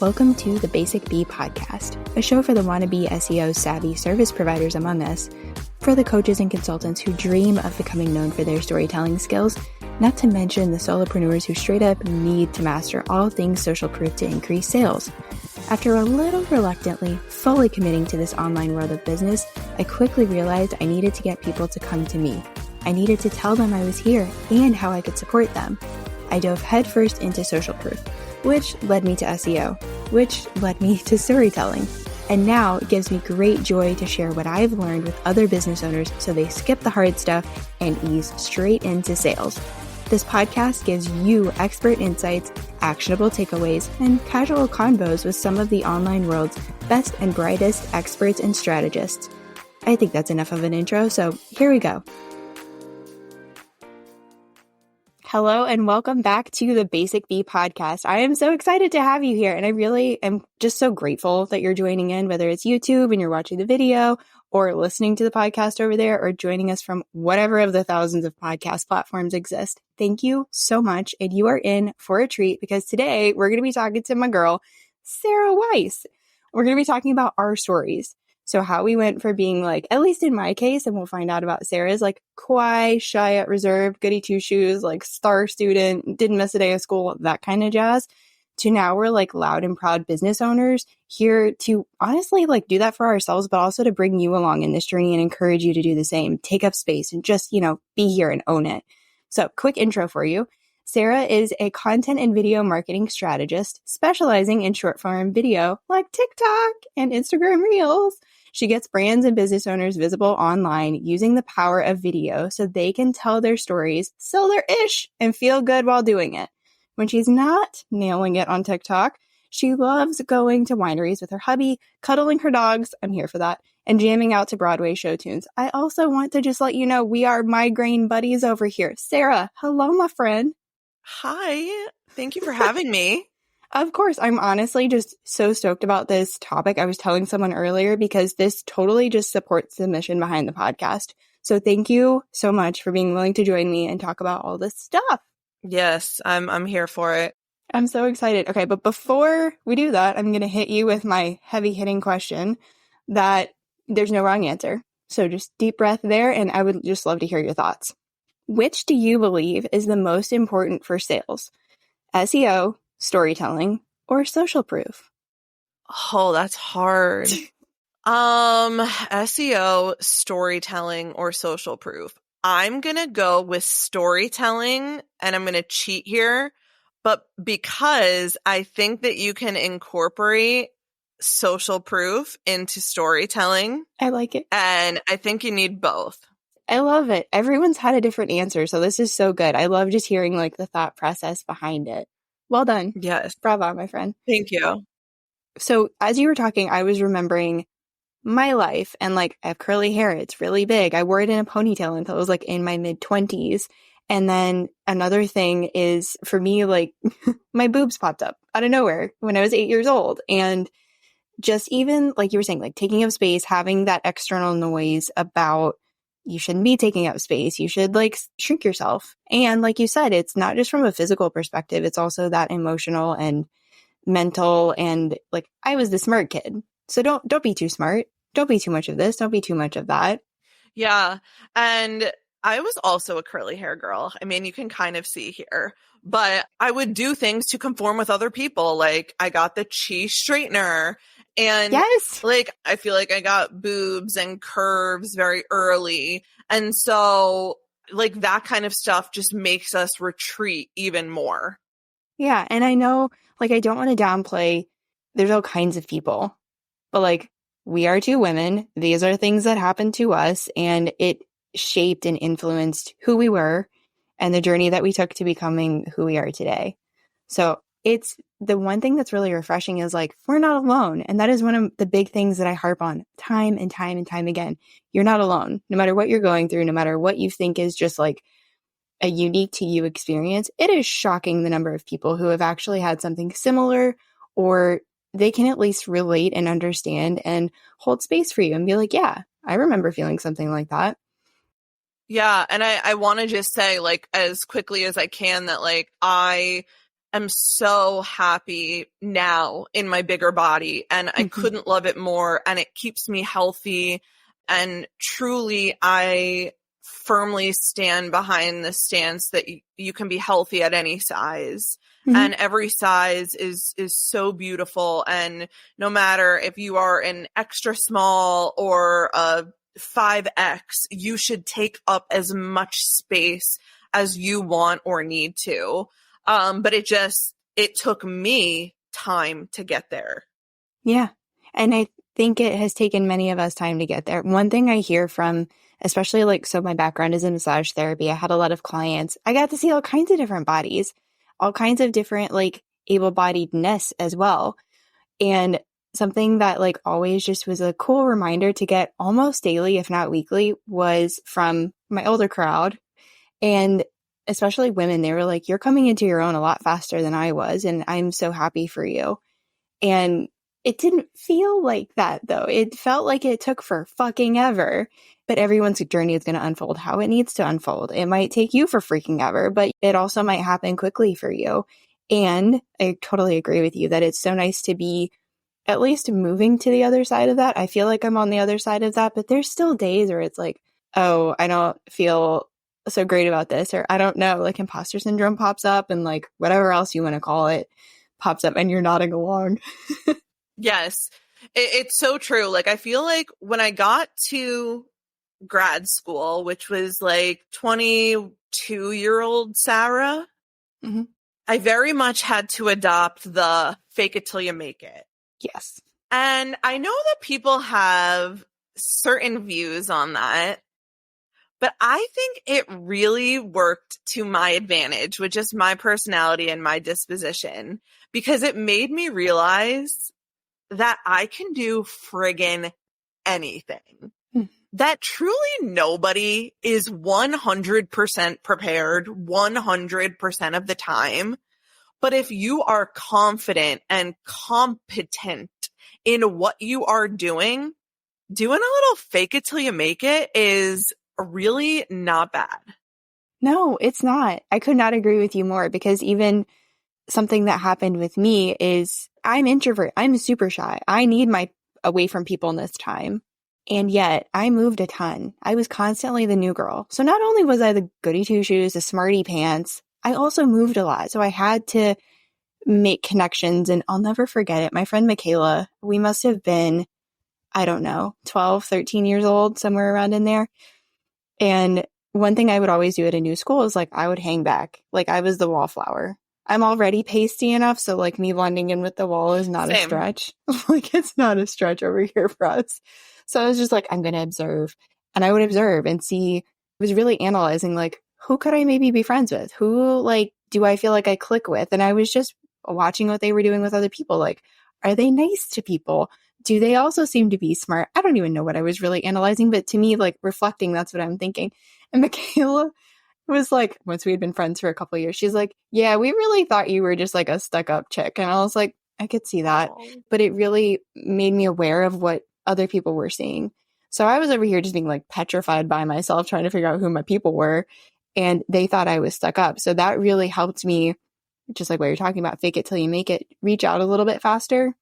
Welcome to the Basic Bee podcast, a show for the wannabe SEO savvy service providers among us, for the coaches and consultants who dream of becoming known for their storytelling skills, not to mention the solopreneurs who straight up need to master all things social proof to increase sales. After a little reluctantly fully committing to this online world of business, I quickly realized I needed to get people to come to me. I needed to tell them I was here and how I could support them. I dove headfirst into social proof, which led me to SEO, which led me to storytelling. And now it gives me great joy to share what I've learned with other business owners so they skip the hard stuff and ease straight into sales. This podcast gives you expert insights, actionable takeaways, and casual convos with some of the online world's best and brightest experts and strategists. I think that's enough of an intro, so here we go. Hello and welcome back to the Basic Bee podcast. I am so excited to have you here, and I really am just so grateful that you're joining in, whether it's YouTube and you're watching the video or listening to the podcast over there or joining us from whatever of the thousands of podcast platforms exist. Thank you so much, and you are in for a treat because today we're going to be talking to my girl, Sarah Weiss. We're going to be talking about our stories. So how we went for being like, at least in my case, and we'll find out about Sarah's, like quiet, shy, reserved, goody two-shoes, like star student, didn't miss a day of school, that kind of jazz, to now we're like loud and proud business owners here to honestly like do that for ourselves, but also to bring you along in this journey and encourage you to do the same. Take up space and just, be here and own it. So quick intro for you. Sarah is a content and video marketing strategist specializing in short form video like TikTok and Instagram Reels. She gets brands and business owners visible online using the power of video so they can tell their stories, sell their ish, and feel good while doing it. When she's not nailing it on TikTok, she loves going to wineries with her hubby, cuddling her dogs, I'm here for that, and jamming out to Broadway show tunes. I also want to just let you know we are migraine buddies over here. Sarah, hello, my friend. Hi, thank you for having me. Of course, I'm honestly just so stoked about this topic. I was telling someone earlier because this totally just supports the mission behind the podcast. So thank you so much for being willing to join me and talk about all this stuff. Yes, I'm here for it. I'm so excited. Okay, but before we do that, I'm going to hit you with my heavy hitting question that there's no wrong answer. So just deep breath there, and I would just love to hear your thoughts. Which do you believe is the most important for sales? SEO, storytelling, or social proof? Oh, that's hard. SEO, storytelling, or social proof. I'm going to go with storytelling, and I'm going to cheat here, but because I think that you can incorporate social proof into storytelling. I like it. And I think you need both. I love it. Everyone's had a different answer, so this is so good. I love just hearing like the thought process behind it. Well done. Yes. Bravo, my friend. Thank you. So as you were talking, I was remembering my life, and like I have curly hair. It's really big. I wore it in a ponytail until I was like in my mid-20s. And then another thing is for me, like my boobs popped up out of nowhere when I was 8 years old. And just even like you were saying, like taking up space, having that external noise about you shouldn't be taking up space. You should like shrink yourself. And like you said, it's not just from a physical perspective. It's also that emotional and mental. And like I was the smart kid. So don't be too smart. Don't be too much of this. Don't be too much of that. Yeah. And I was also a curly hair girl. I mean, you can kind of see here, but I would do things to conform with other people. Like I got the cheese straightener. And yes, like, I feel like I got boobs and curves very early. And so like that kind of stuff just makes us retreat even more. Yeah. And I know, like, I don't want to downplay, there's all kinds of people, but like, we are two women. These are things that happened to us, and it shaped and influenced who we were and the journey that we took to becoming who we are today. So it's the one thing that's really refreshing is like, we're not alone. And that is one of the big things that I harp on time and time and time again. You're not alone. No matter what you're going through, no matter what you think is just like a unique to you experience, it is shocking the number of people who have actually had something similar, or they can at least relate and understand and hold space for you and be like, yeah, I remember feeling something like that. Yeah. And I want to just say, like, as quickly as I can, that like I am so happy now in my bigger body, and I couldn't love it more, and it keeps me healthy. And truly, I firmly stand behind the stance that you can be healthy at any size. And every size is so beautiful. And no matter if you are an extra small or a 5X, you should take up as much space as you want or need to. But it took me time to get there. Yeah. And I think it has taken many of us time to get there. One thing I hear from, especially like, so my background is in massage therapy. I had a lot of clients. I got to see all kinds of different bodies, all kinds of different like able-bodiedness as well. And something that like always just was a cool reminder to get almost daily, if not weekly, was from my older crowd. And especially women, they were like, you're coming into your own a lot faster than I was. And I'm so happy for you. And it didn't feel like that though. It felt like it took for fucking ever. But everyone's journey is going to unfold how it needs to unfold. It might take you for freaking ever, but it also might happen quickly for you. And I totally agree with you that it's so nice to be at least moving to the other side of that. I feel like I'm on the other side of that, but there's still days where it's like, oh, I don't feel so great about this, or I don't know, like imposter syndrome pops up, and like whatever else you want to call it pops up, and you're nodding along. Yes, it's so true. Like, I feel like when I got to grad school, which was like 22-year-old Sarah, I very much had to adopt the fake it till you make it. Yes. And I know that people have certain views on that, but I think it really worked to my advantage with just my personality and my disposition, because it made me realize that I can do friggin' anything. That truly nobody is 100% prepared 100% of the time. But if you are confident and competent in what you are doing a little fake it till you make it is really not bad. No, it's not. I could not agree with you more, because even something that happened with me is I'm introvert. I'm super shy. I need my away from people in this time. And yet I moved a ton. I was constantly the new girl. So not only was I the goody two shoes, the smarty pants, I also moved a lot. So I had to make connections, and I'll never forget it. My friend Michaela, we must have been, I don't know, 12, 13 years old, somewhere around in there. And one thing I would always do at a new school is like, I would hang back. Like, I was the wallflower. I'm already pasty enough, so like me blending in with the wall is not a stretch. Like, it's not a stretch over here for us. So I was just like, I'm going to observe. And I would observe and see, I was really analyzing, like, who could I maybe be friends with? Who, like, do I feel like I click with? And I was just watching what they were doing with other people. Like, are they nice to people? Do they also seem to be smart? I don't even know what I was really analyzing, but to me, like, reflecting, that's what I'm thinking. And Michaela was like, once we had been friends for a couple of years, she's like, yeah, we really thought you were just like a stuck-up chick. And I was like, I could see that. But it really made me aware of what other people were seeing. So I was over here just being like petrified by myself, trying to figure out who my people were. And they thought I was stuck up. So that really helped me, just like what you're talking about, fake it till you make it, reach out a little bit faster,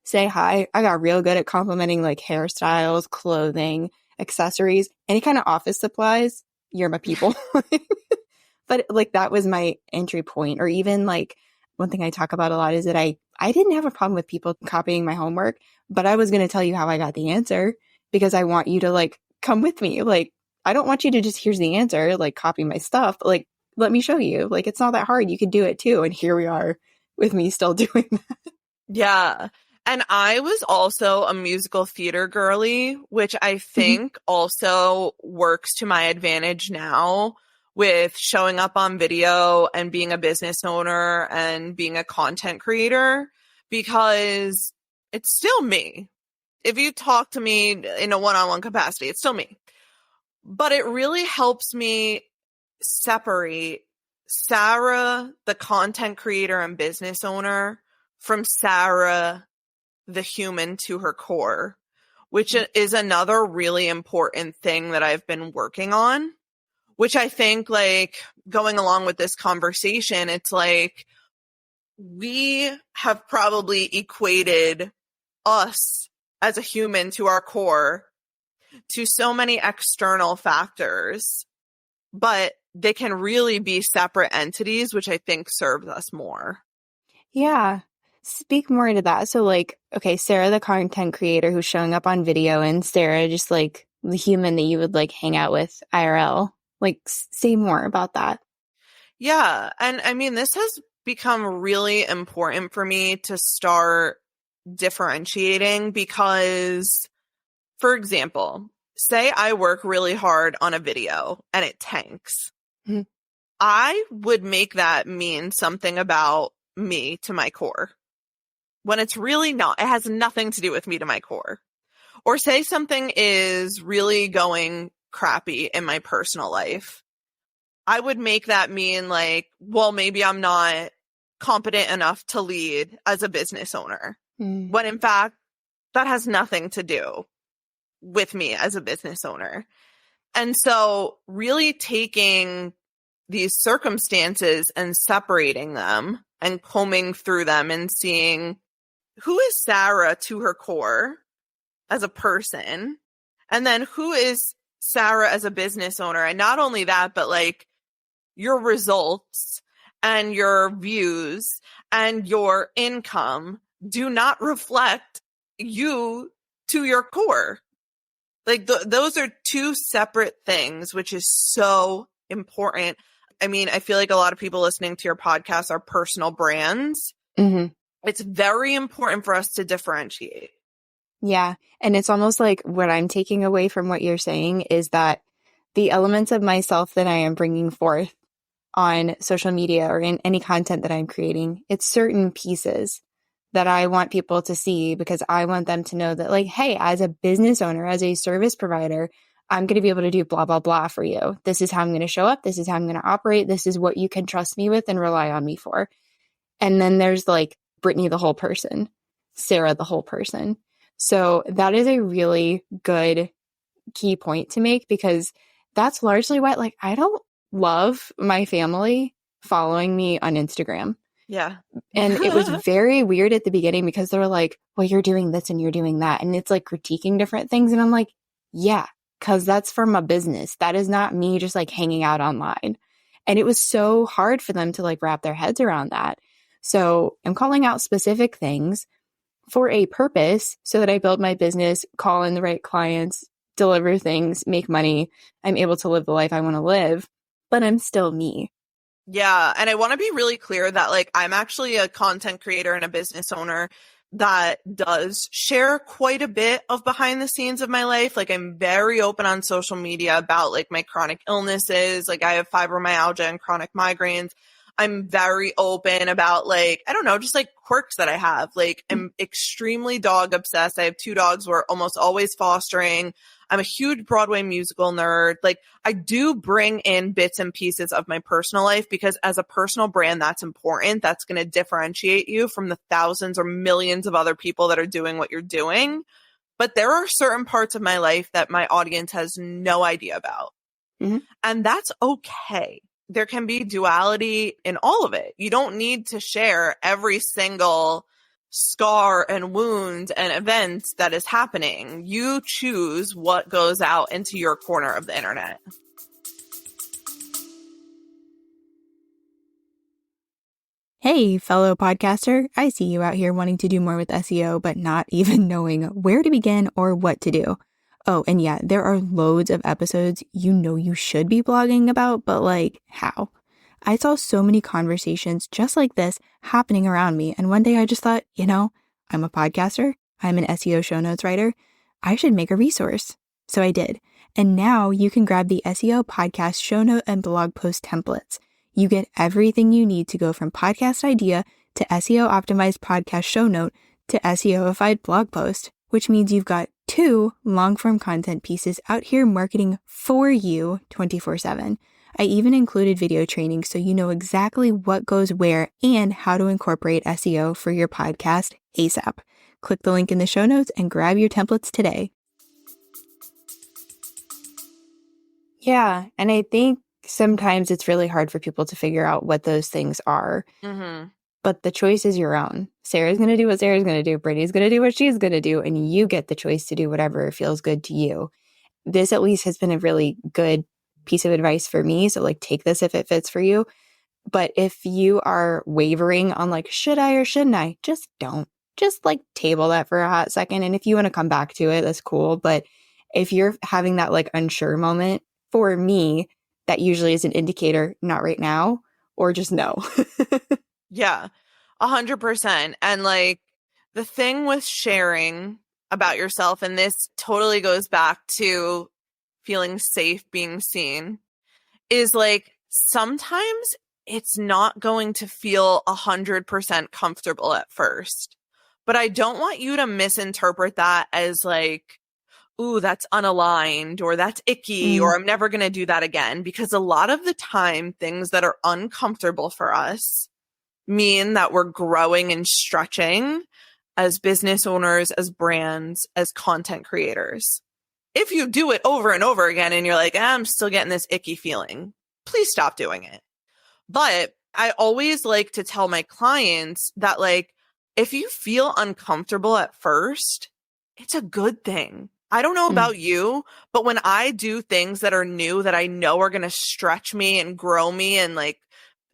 say hi. I got real good at complimenting like hairstyles, clothing, accessories, any kind of office supplies. You're my people. But like, that was my entry point. Or even like, one thing I talk about a lot is that I didn't have a problem with people copying my homework, but I was going to tell you how I got the answer, because I want you to like come with me. Like, I don't want you to just, here's the answer, like copy my stuff. Like, let me show you. Like, it's not that hard. You could do it too. And here we are with me still doing that. Yeah. And I was also a musical theater girly, which I think also works to my advantage now with showing up on video and being a business owner and being a content creator, because it's still me. If you talk to me in a one-on-one capacity, it's still me. But it really helps me separate Sarah, the content creator and business owner, from Sarah, the human to her core, which is another really important thing that I've been working on, which I think, like, going along with this conversation, it's like, we have probably equated us as a human to our core to so many external factors, but they can really be separate entities, which I think serves us more. Yeah. Speak more into that. So like, okay, Sarah, the content creator who's showing up on video, and Sarah, just like the human that you would like hang out with IRL. Like, say more about that. Yeah. And I mean, this has become really important for me to start differentiating because, for example, say I work really hard on a video and it tanks. Mhm. I would make that mean something about me to my core when it's really not. It has nothing to do with me to my core. Or say something is really going crappy in my personal life. I would make that mean like, well, maybe I'm not competent enough to lead as a business owner. When in fact, that has nothing to do with me as a business owner. And so really taking these circumstances and separating them and combing through them and seeing who is Sarah to her core as a person, and then who is Sarah as a business owner. And not only that, but like your results and your views and your income do not reflect you to your core. Like those are two separate things, which is so important. I mean, I feel like a lot of people listening to your podcast are personal brands. Mm-hmm. It's very important for us to differentiate. Yeah. And it's almost like what I'm taking away from what you're saying is that the elements of myself that I am bringing forth on social media or in any content that I'm creating, it's certain pieces that I want people to see because I want them to know that like, hey, as a business owner, as a service provider, I'm going to be able to do blah, blah, blah for you. This is how I'm going to show up. This is how I'm going to operate. This is what you can trust me with and rely on me for. And then there's like Brittany, the whole person, Sarah, the whole person. So that is a really good key point to make because that's largely what, like, I don't love my family following me on Instagram. Yeah. And it was very weird at the beginning because they were like, well, you're doing this and you're doing that. And it's like critiquing different things. And I'm like, yeah, because that's for my business. That is not me just like hanging out online. And it was so hard for them to like wrap their heads around that. So I'm calling out specific things for a purpose so that I build my business, call in the right clients, deliver things, make money. I'm able to live the life I want to live, but I'm still me. Yeah. And I want to be really clear that like I'm actually a content creator and a business owner that does share quite a bit of behind the scenes of my life. Like I'm very open on social media about like my chronic illnesses. Like I have fibromyalgia and chronic migraines. I'm very open about like, I don't know, just like quirks that I have. Like I'm extremely dog obsessed. I have 2 dogs. We're almost always fostering. I'm a huge Broadway musical nerd. Like I do bring in bits and pieces of my personal life because as a personal brand, that's important. That's going to differentiate you from the thousands or millions of other people that are doing what you're doing. But there are certain parts of my life that my audience has no idea about. Mm-hmm. And that's okay. There can be duality in all of it. You don't need to share every single scar and wound and event that is happening. You choose what goes out into your corner of the internet. Hey, fellow podcaster. I see you out here wanting to do more with SEO, but not even knowing where to begin or what to do. Oh, and yeah, there are loads of episodes you know you should be blogging about, but like, how? I saw so many conversations just like this happening around me, and one day I just thought, I'm a podcaster, I'm an SEO show notes writer, I should make a resource. So I did. And now you can grab the SEO podcast show note and blog post templates. You get everything you need to go from podcast idea to SEO optimized podcast show note to SEOified blog post, which means you've got 2 long-form content pieces out here marketing for you 24/7. I even included video training so you know exactly what goes where and how to incorporate SEO for your podcast ASAP. Click the link in the show notes and grab your templates today. Yeah, and I think sometimes it's really hard for people to figure out what those things are. Mm-hmm. but the choice is your own. Sarah's going to do what Sarah's going to do. Brittany's going to do what she's going to do. And you get the choice to do whatever feels good to you. This at least has been a really good piece of advice for me. So like, take this if it fits for you. But if you are wavering on like, should I or shouldn't I? Just don't. Just like table that for a hot second. And if you want to come back to it, that's cool. But if you're having that like unsure moment, for me, that usually is an indicator, not right now, or just no. Yeah, 100%. And like the thing with sharing about yourself, and this totally goes back to feeling safe being seen, is like sometimes it's not going to feel 100% comfortable at first. But I don't want you to misinterpret that as like, ooh, that's unaligned or that's icky or I'm never going to do that again. Because a lot of the time, things that are uncomfortable for us mean that we're growing and stretching as business owners, as brands, as content creators. If you do it over and over again and you're like, I'm still getting this icky feeling, please stop doing it. But I always like to tell my clients that like, if you feel uncomfortable at first, it's a good thing. I don't know about you, but when I do things that are new that I know are going to stretch me and grow me and like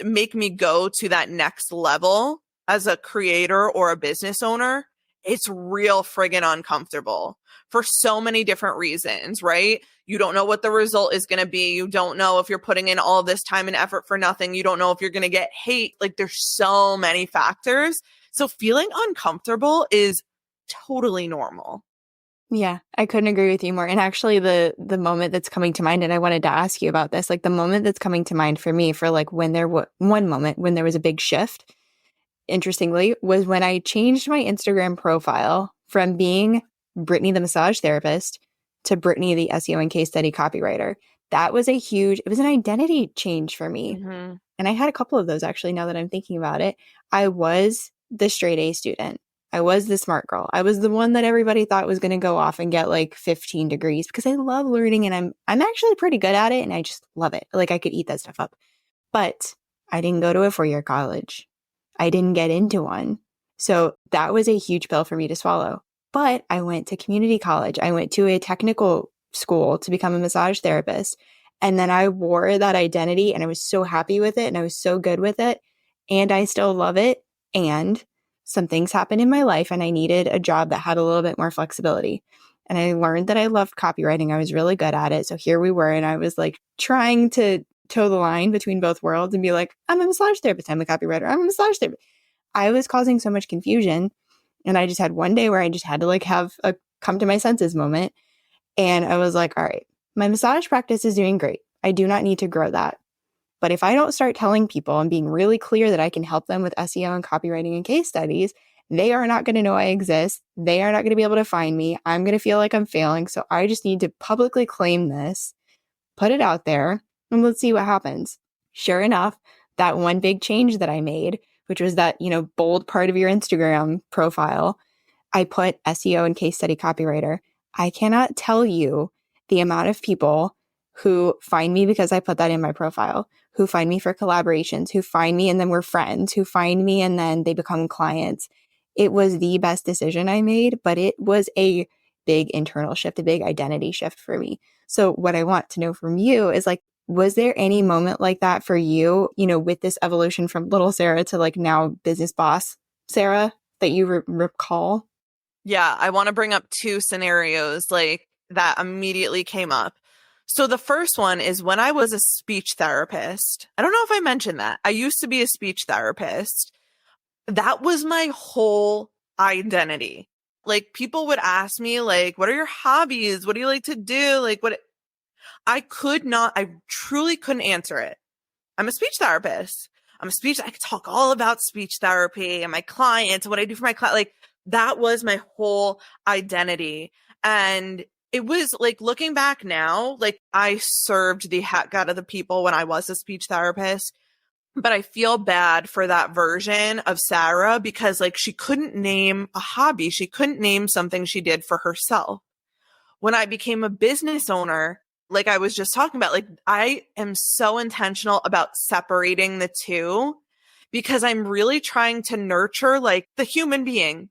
make me go to that next level as a creator or a business owner, it's real friggin' uncomfortable for so many different reasons, right? You don't know what the result is going to be. You don't know if you're putting in all this time and effort for nothing. You don't know if you're going to get hate. Like there's so many factors. So feeling uncomfortable is totally normal. Yeah, I couldn't agree with you more. And actually the moment that's coming to mind, and I wanted to ask you about this, like the moment that's coming to mind for me for like when there was one moment when there was a big shift, interestingly, was when I changed my Instagram profile from being Brittany the massage therapist to Brittany the SEO and case study copywriter. That was it was an identity change for me. Mm-hmm. And I had a couple of those actually, now that I'm thinking about it. I was the straight A student. I was the smart girl. I was the one that everybody thought was going to go off and get like 15 degrees because I love learning and I'm actually pretty good at it and I just love it. Like I could eat that stuff up. But I didn't go to a 4-year college. I didn't get into one. So that was a huge pill for me to swallow. But I went to community college. I went to a technical school to become a massage therapist. And then I wore that identity and I was so happy with it and I was so good with it. And I still love it. And some things happened in my life and I needed a job that had a little bit more flexibility. And I learned that I loved copywriting. I was really good at it. So here we were. And I was like trying to toe the line between both worlds and be like, I'm a massage therapist. I'm a copywriter. I'm a massage therapist. I was causing so much confusion. And I just had one day where I just had to like have a come to my senses moment. And I was like, all right, my massage practice is doing great. I do not need to grow that. But if I don't start telling people and being really clear that I can help them with SEO and copywriting and case studies, they are not going to know I exist. They are not going to be able to find me. I'm going to feel like I'm failing. So I just need to publicly claim this, put it out there, and let's see what happens. Sure enough, that one big change that I made, which was that, bold part of your Instagram profile, I put SEO and case study copywriter. I cannot tell you the amount of people who find me because I put that in my profile, who find me for collaborations, who find me and then we're friends, who find me and then they become clients. It was the best decision I made, but it was a big internal shift, a big identity shift for me. So what I want to know from you is like, was there any moment like that for you, with this evolution from little Sarah to like now business boss Sarah that you recall? Yeah, I want to bring up two scenarios like that immediately came up. So the first one is when I was a speech therapist. I don't know if I mentioned that. I used to be a speech therapist. That was my whole identity. Like people would ask me like, what are your hobbies? What do you like to do? Like I truly couldn't answer it. I'm a speech therapist. I could talk all about speech therapy and my clients and what I do for my client. Like that was my whole identity. And it was like looking back now, like I served the heck out of the people when I was a speech therapist, but I feel bad for that version of Sarah because like she couldn't name a hobby. She couldn't name something she did for herself. When I became a business owner, like I was just talking about, like I am so intentional about separating the two. because I'm really trying to nurture like the human being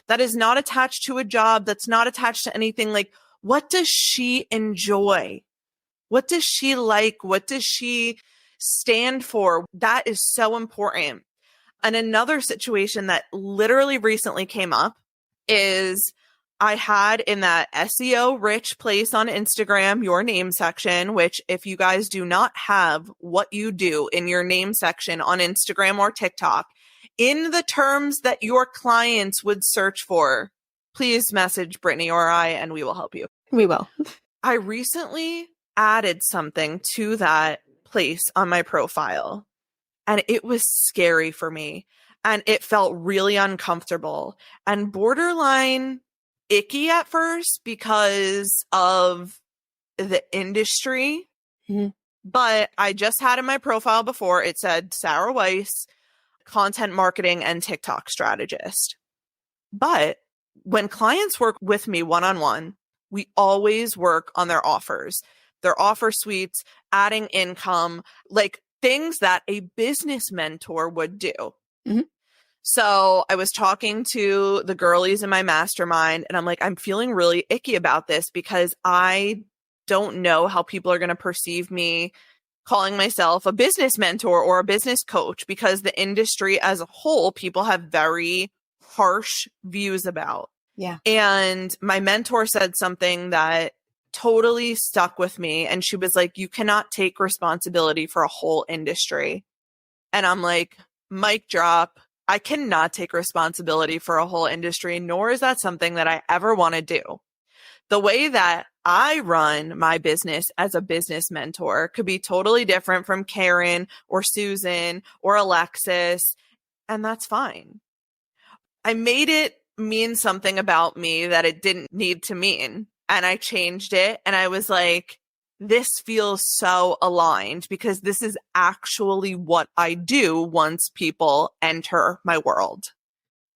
that is not attached to a job, that's not attached to anything. Like, what does she enjoy? What does she like? What does she stand for? That is so important. And another situation that literally recently came up is I had in that SEO rich place on Instagram, your name section, which if you guys do not have what you do in your name section on Instagram or TikTok, in the terms that your clients would search for, please message Brittany or I and we will help you. We will. I recently added something to that place on my profile and it was scary for me and it felt really uncomfortable and borderline icky at first because of the industry. Mm-hmm. But I just had in my profile before, it said Sarah Weiss, content marketing and TikTok strategist. But when clients work with me one-on-one, we always work on their offers, their offer suites, adding income, like things that a business mentor would do. Mm-hmm. So I was talking to the girlies in my mastermind and I'm like, I'm feeling really icky about this because I don't know how people are going to perceive me calling myself a business mentor or a business coach because the industry as a whole, people have very harsh views about. Yeah. And my mentor said something that totally stuck with me. And she was like, you cannot take responsibility for a whole industry. And I'm like, mic drop. I cannot take responsibility for a whole industry, nor is that something that I ever want to do. The way that I run my business as a business mentor could be totally different from Karen or Susan or Alexis, and that's fine. I made it mean something about me that it didn't need to mean, and I changed it, and I was like, this feels so aligned because this is actually what I do once people enter my world.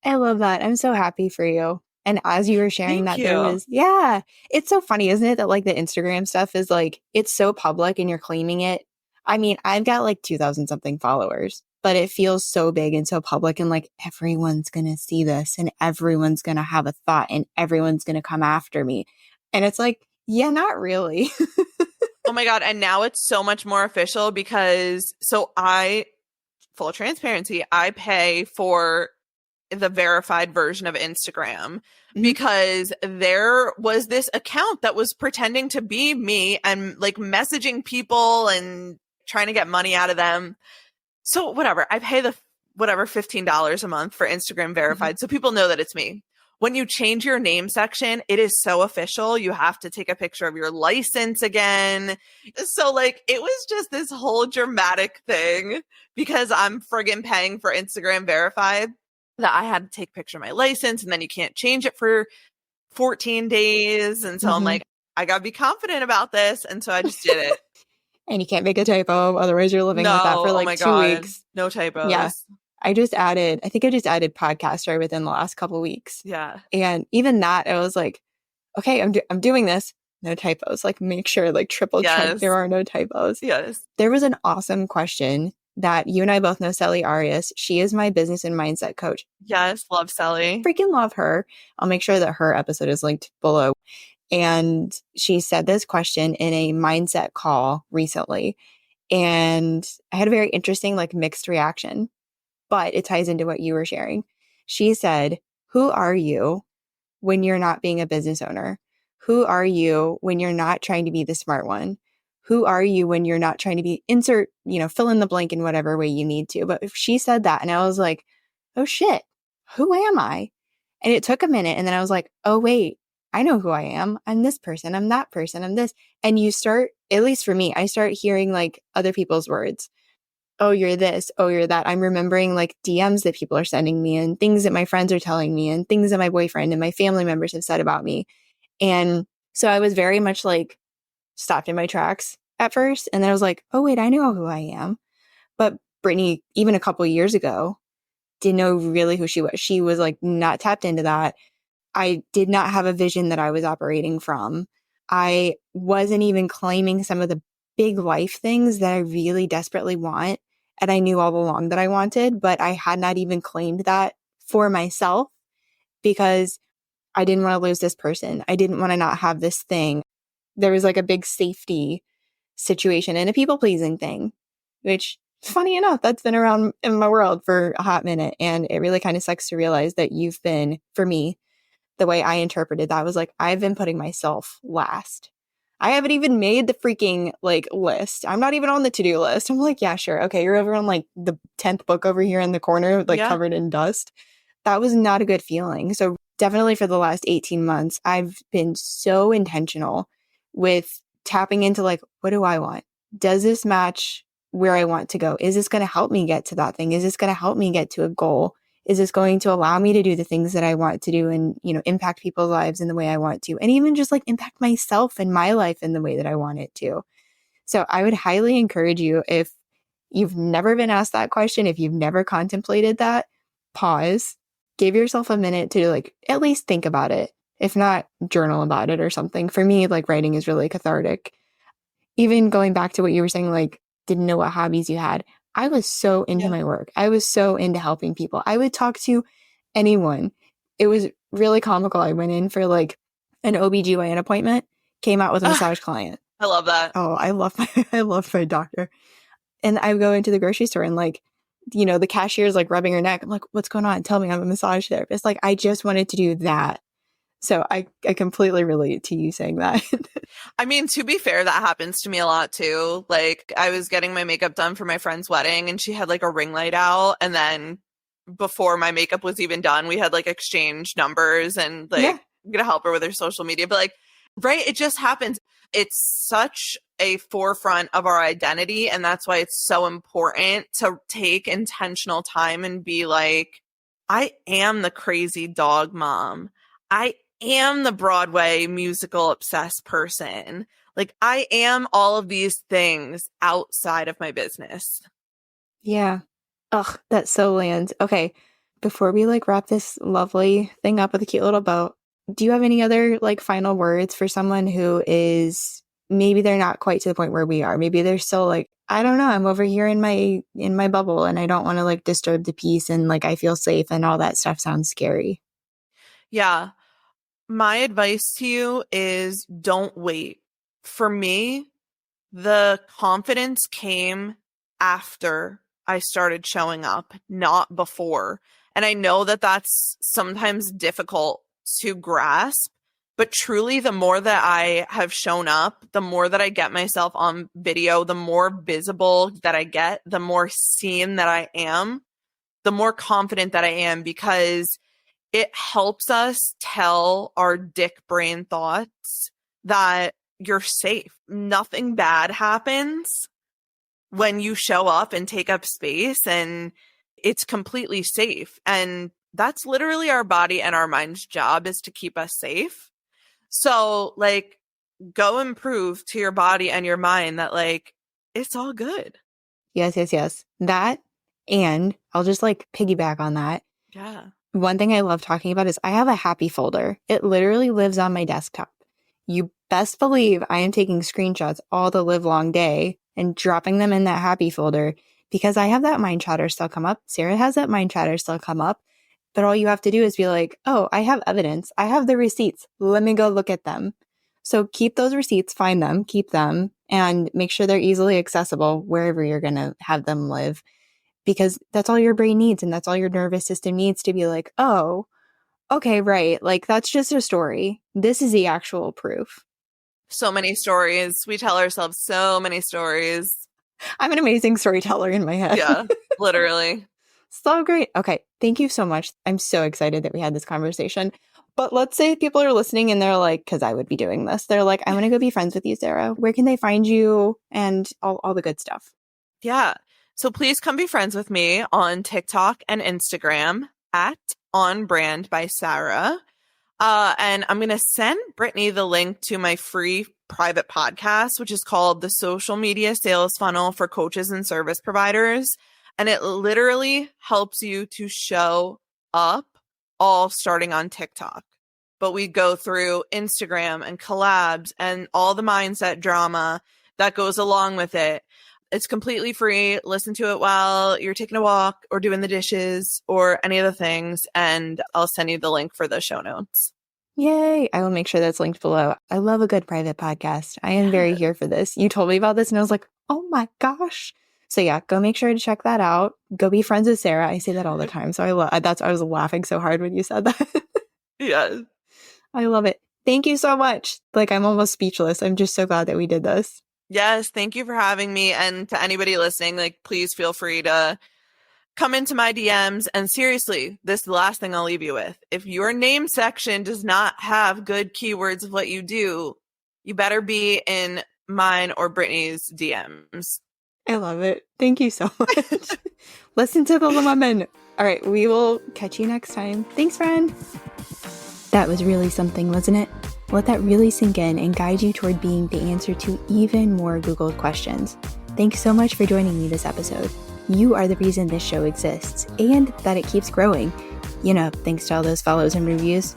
I love that. I'm so happy for you. And as you were sharing Thank that, you. it's so funny, isn't it? That like the Instagram stuff is like, it's so public and you're claiming it. I mean, I've got like 2,000 something followers, but it feels so big and so public and like everyone's going to see this and everyone's going to have a thought and everyone's going to come after me. And it's like, yeah, not really. Oh my God. And now it's so much more official because full transparency, I pay for the verified version of Instagram because there was this account that was pretending to be me and like messaging people and trying to get money out of them. So whatever, I pay the $15 a month for Instagram verified. So people know that it's me. When you change your name section, it is so official. You have to take a picture of your license again. So like, it was just this whole dramatic thing because I'm friggin' paying for Instagram verified that I had to take a picture of my license and then you can't change it for 14 days. And so I'm like, I gotta be confident about this. And so I just did it. And you can't make a typo. Otherwise you're living with that for like 2 weeks. No typos. Yeah. I think I just added podcaster within the last couple of weeks. Yeah. And even that, I was like, okay, I'm doing this. No typos. Like make sure, like triple check there are no typos. Yes. There was an awesome question that you and I both know Sally Arias. She is my business and mindset coach. Yes. Love Sally. Freaking love her. I'll make sure that her episode is linked below. And she said this question in a mindset call recently. And I had a very interesting, like mixed reaction. But it ties into what you were sharing. She said, who are you when you're not being a business owner? Who are you when you're not trying to be the smart one? Who are you when you're not trying to be fill in the blank in whatever way you need to? But if she said that and I was like, oh shit, who am I? And it took a minute. And then I was like, oh wait, I know who I am. I'm this person. I'm that person. I'm this. And you start, at least for me, I start hearing like other people's words. Oh, you're this. Oh, you're that. I'm remembering like DMs that people are sending me and things that my friends are telling me and things that my boyfriend and my family members have said about me. And so I was very much like stopped in my tracks at first. And then I was like, oh, wait, I know who I am. But Brittany, even a couple of years ago, didn't know really who she was. She was like not tapped into that. I did not have a vision that I was operating from. I wasn't even claiming some of the big life things that I really desperately want. and I knew all along that I wanted, but I had not even claimed that for myself because I didn't want to lose this person. I didn't want to not have this thing. There was like a big safety situation and a people-pleasing thing, which, funny enough, that's been around in my world for a hot minute. And it really kind of sucks to realize that you've been, for me, the way I interpreted that was like, I've been putting myself last. I haven't even made the freaking like list. I'm not even on the to-do list. I'm like, yeah, sure. Okay, you're over on like the 10th book over here in the corner, like Yeah. covered in dust. That was not a good feeling. So definitely for the last 18 months, I've been so intentional with tapping into like, what do I want? Does this match where I want to go? Is this going to help me get to that thing? Is this going to help me get to a goal? Is this going to allow me to do the things that I want to do and, impact people's lives in the way I want to, and even just like impact myself and my life in the way that I want it to? So I would highly encourage you, if you've never been asked that question, if you've never contemplated that, pause, give yourself a minute to like at least think about it. If not, journal about it or something. For me, like writing is really cathartic. Even going back to what you were saying, like didn't know what hobbies you had. I was so into my work. I was so into helping people. I would talk to anyone. It was really comical. I went in for like an OBGYN appointment, came out with a massage client. I love that. Oh, I love my doctor. And I would go into the grocery store and like, the cashier's like rubbing her neck. I'm like, what's going on? Tell me, I'm a massage therapist. Like, I just wanted to do that. So I completely relate to you saying that. I mean, to be fair, that happens to me a lot too. Like, I was getting my makeup done for my friend's wedding and she had like a ring light out. And then before my makeup was even done, we had like exchanged numbers and like, I'm going to help her with her social media. But like, right, it just happens. It's such a forefront of our identity. And that's why it's so important to take intentional time and be like, I am the crazy dog mom. I am the Broadway musical obsessed person. Like, I am all of these things outside of my business. Yeah. Ugh, that so lands. Okay. Before we like wrap this lovely thing up with a cute little bow, do you have any other like final words for someone who is, maybe they're not quite to the point where we are? Maybe they're still like, I don't know, I'm over here in my bubble and I don't want to like disturb the peace and like I feel safe and all that stuff sounds scary. Yeah. My advice to you is don't wait. For me, the confidence came after I started showing up, not before. And I know that that's sometimes difficult to grasp, but truly, the more that I have shown up, the more that I get myself on video, the more visible that I get, the more seen that I am, the more confident that I am, because it helps us tell our dick brain thoughts that you're safe. Nothing bad happens when you show up and take up space, and it's completely safe. And that's literally our body and our mind's job, is to keep us safe. So like, go and prove to your body and your mind that like, it's all good. Yes. That, and I'll just like piggyback on that. Yeah. One thing I love talking about is I have a happy folder. It literally lives on my desktop. You best believe I am taking screenshots all the live long day and dropping them in that happy folder because I have that mind chatter still come up. Sarah has that mind chatter still come up. But all you have to do is be like, oh, I have evidence. I have the receipts. Let me go look at them. So keep those receipts, find them, keep them, and make sure they're easily accessible wherever you're going to have them live. Because that's all your brain needs and that's all your nervous system needs to be like, oh, okay, right. Like that's just a story. This is the actual proof. So many stories. We tell ourselves so many stories. I'm an amazing storyteller in my head. Yeah, literally. So great. Okay. Thank you so much. I'm so excited that we had this conversation. But let's say people are listening and they're like, because I would be doing this. They're like, I want to go be friends with you, Sarah. Where can they find you and all the good stuff? Yeah. So please come be friends with me on TikTok and Instagram at On Brand by Sarah. And I'm going to send Brittany the link to my free private podcast, which is called The Social Media Sales Funnel for Coaches and Service Providers. And it literally helps you to show up, all starting on TikTok. But we go through Instagram and collabs and all the mindset drama that goes along with it. It's completely free. Listen to it while you're taking a walk or doing the dishes or any of the things. And I'll send you the link for the show notes. Yay. I will make sure that's linked below. I love a good private podcast. I am very here for this. You told me about this and I was like, oh my gosh. So yeah, go make sure to check that out. Go be friends with Sarah. I say that all the time. So I was laughing so hard when you said that. Yes. I love it. Thank you so much. Like, I'm almost speechless. I'm just so glad that we did this. Yes. Thank you for having me. And to anybody listening, like, please feel free to come into my DMs. And seriously, this is the last thing I'll leave you with. If your name section does not have good keywords of what you do, you better be in mine or Brittany's DMs. I love it. Thank you so much. Listen to the woman. All right, we will catch you next time. Thanks, friend. That was really something, wasn't it? Let that really sink in and guide you toward being the answer to even more Googled questions. Thanks so much for joining me this episode. You are the reason this show exists and that it keeps growing. You know, thanks to all those follows and reviews.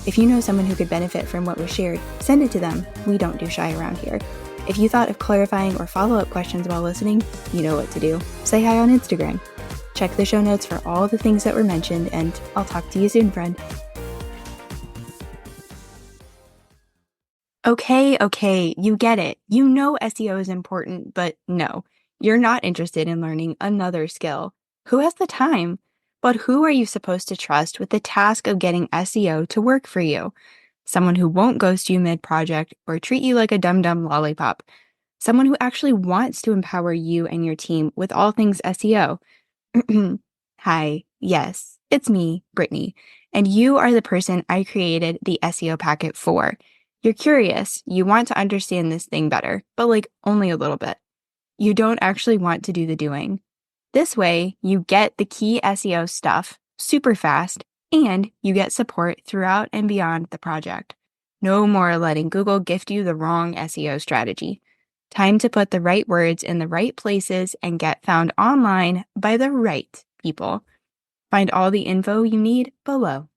If you know someone who could benefit from what was shared, send it to them. We don't do shy around here. If you thought of clarifying or follow-up questions while listening, you know what to do. Say hi on Instagram. Check the show notes for all the things that were mentioned, and I'll talk to you soon, friend. Okay, you get it. You know SEO is important, but no, you're not interested in learning another skill. Who has the time? But who are you supposed to trust with the task of getting SEO to work for you? Someone who won't ghost you mid-project or treat you like a dum-dum lollipop. Someone who actually wants to empower you and your team with all things SEO. Hi, yes, it's me, Brittany, and you are the person I created the SEO packet for. You're curious, you want to understand this thing better, but like only a little bit. You don't actually want to do the doing. This way, you get the key SEO stuff super fast, and you get support throughout and beyond the project. No more letting Google gift you the wrong SEO strategy. Time to put the right words in the right places and get found online by the right people. Find all the info you need below.